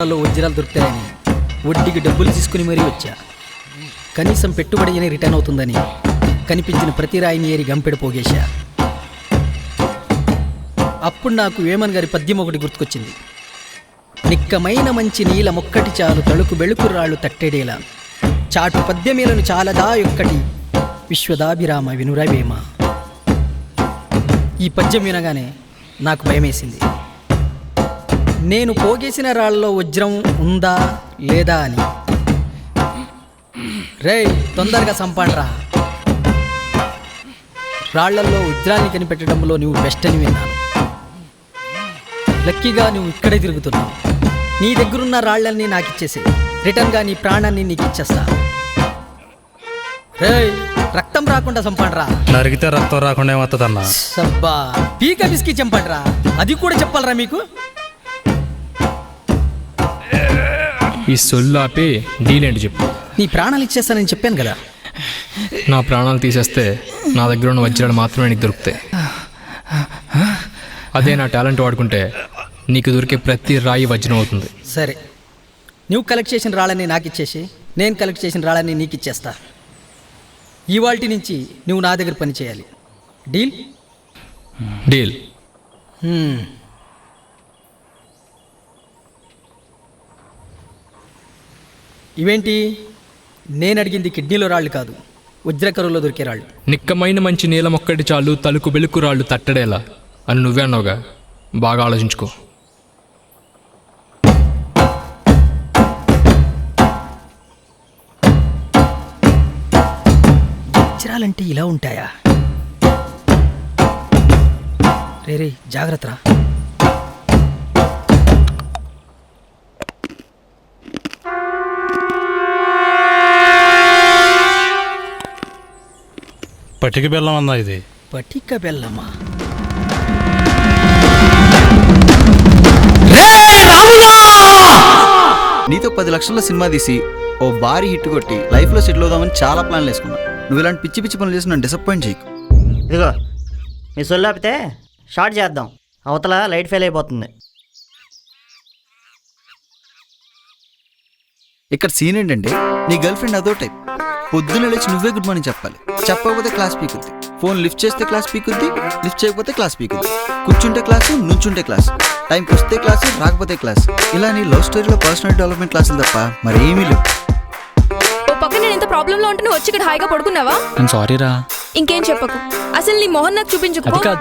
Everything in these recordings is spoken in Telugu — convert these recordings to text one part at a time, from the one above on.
వజ్రాలు దొరుకుతాయని వడ్డీకి డబ్బులు తీసుకుని మరీ వచ్చా. కనీసం పెట్టుబడి అని రిటర్న్ అవుతుందని కనిపించిన ప్రతి రాయిని ఏరి గంపెడ పోగేశా. అప్పుడు నాకు వేమన్ గారి పద్యం ఒకటి గుర్తుకొచ్చింది. నిక్కమైన మంచి నీల మొక్కటి చాలు తళుకు బెళుకు రాళ్ళు తట్టెడేలా చాటు పద్యమేలను చాలదా యొక్కటి విశ్వదాభిరామ వినురవేమ. ఈ పద్యం వినగానే నాకు భయమేసింది. నేను పోగేసిన రాళ్ళలో వజ్రం ఉందా లేదా అని. రేయ్, తొందరగా సంపాడరా. రాళ్లల్లో వజ్రాన్ని కనిపెట్టడంలో నువ్వు బెస్ట్ అని విన్నాను. లక్కీగా నువ్వు ఇక్కడే తిరుగుతున్నావు. నీ దగ్గరున్న రాళ్లన్నీ నాకు ఇచ్చేసి రిటర్న్గా నీ ప్రాణాన్ని నీకు ఇచ్చేస్తా. రేయ్, రక్తం రాకుండా చంపండ్రా. నరిగితే రక్తం రాకుండా ఏమవుతుందన్నా? సబ్బా, పీక బిస్కి చంపండ్రా. అది కూడా చెప్పాలరా మీకు? ఈ సొల్లు ఆపి డీల్ ఏంటి చెప్పు. నీ ప్రాణాలు ఇచ్చేస్తానని చెప్పాను కదా. నా ప్రాణాలు తీసేస్తే నా దగ్గర ఉన్న వజ్రాలు మాత్రమే నీకు దొరుకుతాయి. అదే నా టాలెంట్ వాడుకుంటే నీకు దొరికే ప్రతి రాయి వజ్రం అవుతుంది. సరే, నువ్వు కలెక్ట్ చేసిన రాళ్ళని నాకు ఇచ్చేసి నేను కలెక్ట్ చేసిన రాళ్ళని నీకు ఇచ్చేస్తా. ఇవాల్టి నుంచి నువ్వు నా దగ్గర పని చేయాలి. డీల్? డీల్. ఇవేంటి? నేను అడిగింది కిడ్నీలో రాళ్ళు కాదు, వజ్రకరువులో దొరికే రాళ్ళు. నిక్కమైన మంచి నీలం ఒక్కటి చాలు తలుకు బెలుకు రాళ్ళు తట్టడేలా అని నువ్వే అన్నావుగా. బాగా ఆలోచించుకో. వజ్రాలంటే ఇలా ఉంటాయా? రే జాగ్రత్త. పటిక బెల్లం అన్నా ఇది? పటిక బెల్లమా? నీతో 10 లక్షల సినిమా తీసి ఓ భారీ హిట్ కొట్టి లైఫ్లో సెటిల్ అవుదామని చాలా ప్లాన్లు వేసుకున్నా. నువ్వు ఇలాంటి పిచ్చి పిచ్చి పనులు చేసి నన్ను డిసప్పాయింట్ చేయకు. ఇదిగో మీ సొల్లు ఆపితే షార్ట్ చేద్దాం. అవతల లైట్ ఫెయిల్ అయిపోతుంది. ఇక్కడ సీన్ ఏంటంటే, నీ గర్ల్ ఫ్రెండ్ అదో టైప్. పొద్దున్న లేచి నువ్వే గుడ్ మార్నింగ్ చెప్పాలి. చెప్పకపోతే క్లాస్ పీకుద్ది. ఫోన్ లిఫ్ట్ చేస్తే క్లాస్ పీకుద్ది, లిఫ్ట్ చేయకపోతే క్లాస్ పీకుద్ది. కూర్చుంటే క్లాసు, నుంచుంటే క్లాస్, టైంకి వస్తే క్లాసు, రాకపోతే క్లాస్. ఇలా నీ లవ్ స్టోరీలో పర్సనాలిటీ డెవలప్మెంట్ క్లాసులు తప్ప మరేమీ లేవు. ఓ పక్క నేను ఎంత ప్రాబ్లంలో ఉంటే నువ్వు వచ్చి ఇక్కడ హాయిగా పడుకున్నావా? సారీరా. ఇంకేం చెప్పకు. అసలు నీ మొహం నాకు చూపించుకో.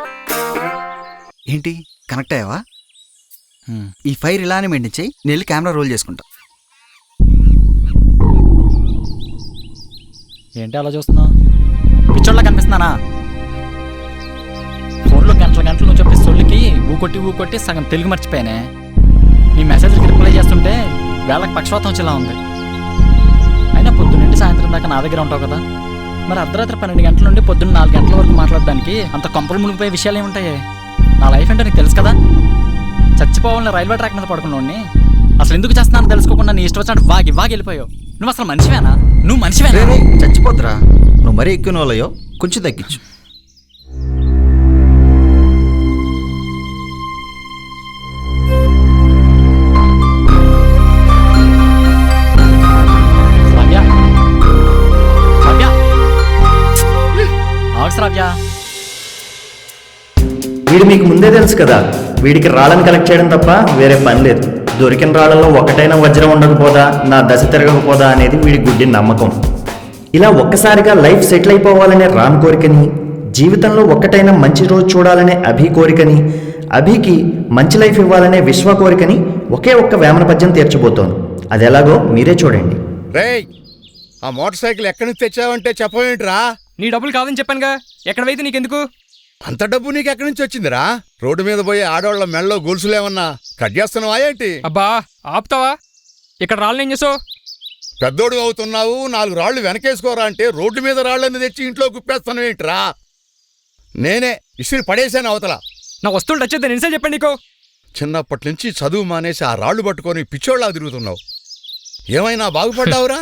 ఏంటి కనెక్ట్ అయ్యావా? ఈ ఫైర్ ఇలానే మెయింటైన్ చేయి. నేను వెళ్ళి కెమెరా రోల్ చేసుకుంటా. ఏంటి అలా చూస్తున్నావు? పిచ్చోళ్ళ కనిపిస్తున్నానా? ఫోన్లో గంటల గంటలు నువ్వు చెప్పే సొల్లుకి ఊకొట్టి సగం తెలుగు మర్చిపోయానే. నీ మెసేజ్కి రిప్లై చేస్తుంటే వేళకి పక్షవాతం వచ్చేలా ఉంది. అయినా పొద్దున్నండి సాయంత్రం దాకా నా దగ్గర ఉంటావు కదా. మరి అర్ధరాత్రి 12 గంటల నుండి పొద్దున్న 4 గంటల వరకు మాట్లాడడానికి అంత కొంపలు మునిగిపోయే విషయాలు ఏముంటాయి? నా లైఫ్ అంటే నీకు తెలుసు కదా. చచ్చిపోవాలని రైల్వే ట్రాక్ మీద పడుకున్నావుని అసలు ఎందుకు చేస్తున్నాను తెలుసుకోకుండా నీ ఇష్టం వచ్చినట్టు వాగి వెళ్ళిపోయావు. నువ్వు అసలు మనిషివేనా? నువ్వు మనిషివేనా? చచ్చిపోద్దురా. నువ్వు మరీ ఎక్కువ వాళ్ళయో, కొంచెం తగ్గించు. వీడు మీకు ముందే తెలుసు కదా, వీడికి రాళ్ళని కలెక్ట్ చేయడం తప్ప వేరే పని లేదు. దొరికిన రాళ్ళలో ఒకటైనా వజ్రం ఉండకపోదా, నా దశ తిరగకపోదా అనేది వీడి గుడ్డి నమ్మకం. ఇలా ఒక్కసారిగా లైఫ్ సెటిల్ అయిపోవాలనే రామ్ కోరికని, జీవితంలో ఒక్కటైనా మంచి రోజు చూడాలనే అభి కోరికని, అభికి మంచి లైఫ్ ఇవ్వాలనే విశ్వ కోరికని ఒకే ఒక్క వేమన పద్యం తీర్చబోతోంది. అది ఎలాగో మీరే చూడండి. రేయ్, ఆ మోటార్ సైకిల్ ఎక్కడి నుంచి తెచ్చావంటే చెప్పవేంట్రా? నీ డబ్బులు కాదని చెప్పానుగా. ఎక్కడైతే నీకెందుకు? అంత డబ్బు నీకు ఎక్కడి నుంచి వచ్చిందిరా? రోడ్డు మీద పోయి ఆడవాళ్ళ మెళ్ళలో గొలుసులేమన్నా కట్ చేస్తున్నావా ఏంటి? అబ్బా ఆపుతావా? ఇక్కడ రాళ్ళు ఏం చేసావు? పెద్దోడు అవుతున్నావు, 4 రాళ్లు వెనకేసుకోరా అంటే రోడ్డు మీద రాళ్ళని తెచ్చి ఇంట్లో గుప్పేస్తున్నావేంట్రా? నేనే ఇసిరి పడేశాను అవతల. నా వస్తువులు టచ్ అయితే నిన్సే చెప్పండి నీకు. చిన్నప్పటి నుంచి చదువు మానేసి ఆ రాళ్లు పట్టుకొని పిచ్చోళ్ళ తిరుగుతున్నావు. ఏమైనా బాగుపడ్డావురా?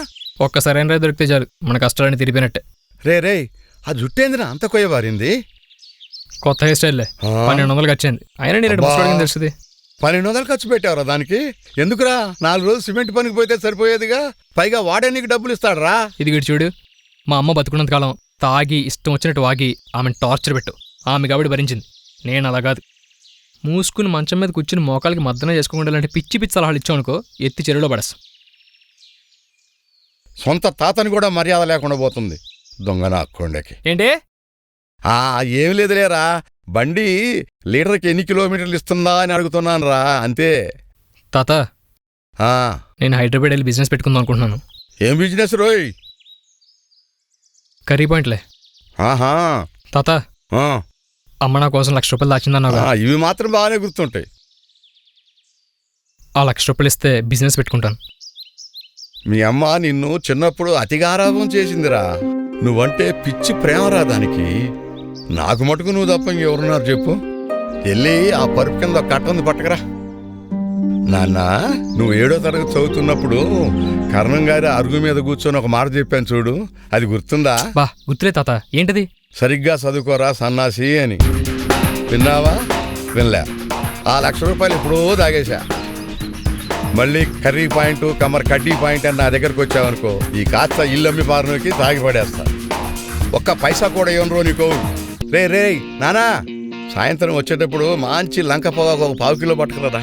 ఒక్కసారైన రైతు దొరికితే చాలు, మన కష్టాలని తిరిగిపోయినట్టే. రే ఆ జుట్టేందిరా అంత కొయ్యబారింది? కొత్త హెయిర్ స్టైల్లే 1200 వచ్చింది. అయినా నేను తెలుస్తుంది. 1200 ఖర్చు పెట్టావురా దానికి? ఎందుకురా? 4 రోజులు సిమెంట్ పనికి పోతే సరిపోయేదిగా. పైగా వాడే నీకు డబ్బులు ఇస్తాడరా. ఇది గిడి చూడు, మా అమ్మ బతుకున్నంత కాలం తాగి ఇష్టం వచ్చినట్టు వాగి ఆమెను టార్చర్ పెట్టు. ఆమె కాబట్టి భరించింది. నేను అలా కాదు. మూసుకుని మంచం మీద కూర్చుని మోకాలకి మద్దన చేసుకోకుండా ఇలాంటి పిచ్చి పిచ్చి సలహాలు ఇచ్చావు అనుకో, ఎత్తి చెరువులో పడేస్తాం. సొంత తాతని కూడా మర్యాద లేకుండా పోతుంది దొంగ నా కొండకి. ఏంటి? ఏం లేదులేరా, బండి లీటర్కి ఎన్ని కిలోమీటర్లు ఇస్తుందా అని అడుగుతున్నాను రా, అంతే. తాత, ఆ, నేను హైదరాబాద్ వెళ్ళి బిజినెస్ పెట్టుకుందాం అనుకుంటున్నాను. ఏం బిజినెస్ రోయ్? కర్రీ పాయింట్లే. ఆహా. తాత, ఆ, అమ్మ నా కోసం 1,00,000 రూపాయలు దాచిందన్నావు. ఇవి మాత్రం బాగానే గుర్తుంటాయి. ఆ 1,00,000 రూపాయలు ఇస్తే బిజినెస్ పెట్టుకుంటాను. మీ అమ్మ నిన్ను చిన్నప్పుడు అతిగారాభం చేసిందిరా. నువ్వంటే పిచ్చి ప్రేమరా దానికి. నాకు మటుకు నువ్వు తప్ప ఇంకెవరున్నారు చెప్పు? వెళ్ళి ఆ పరుపు కింద కట్టంది పట్టకరా. నాన్న, నువ్వు 7వ తరగతి చదువుతున్నప్పుడు కర్ణం గారి అరుగు మీద కూర్చొని ఒక మాట చెప్పాను చూడు, అది గుర్తుందా? బా గుర్తులే తాత. ఏంటది? సరిగ్గా చదువుకోరా సన్నాసి అని. విన్నావా? వినలే. ఆ 1,00,000 రూపాయలు ఎప్పుడో తాగేశా. మళ్ళీ కర్రీ పాయింట్ కమ్మర్ కడ్డీ పాయింట్ అని నా దగ్గరకు వచ్చావనుకో, ఈ కాస్త ఇల్లు అమ్మి పారనోకి తాగి పడేస్తా. ఒక్క పైసా కూడా ఇవ్వను నీకో. రే నానా, సాయంత్రం వచ్చేటప్పుడు మంచి లంక పొగాకు 1 పావు కిలో పట్టుకురా.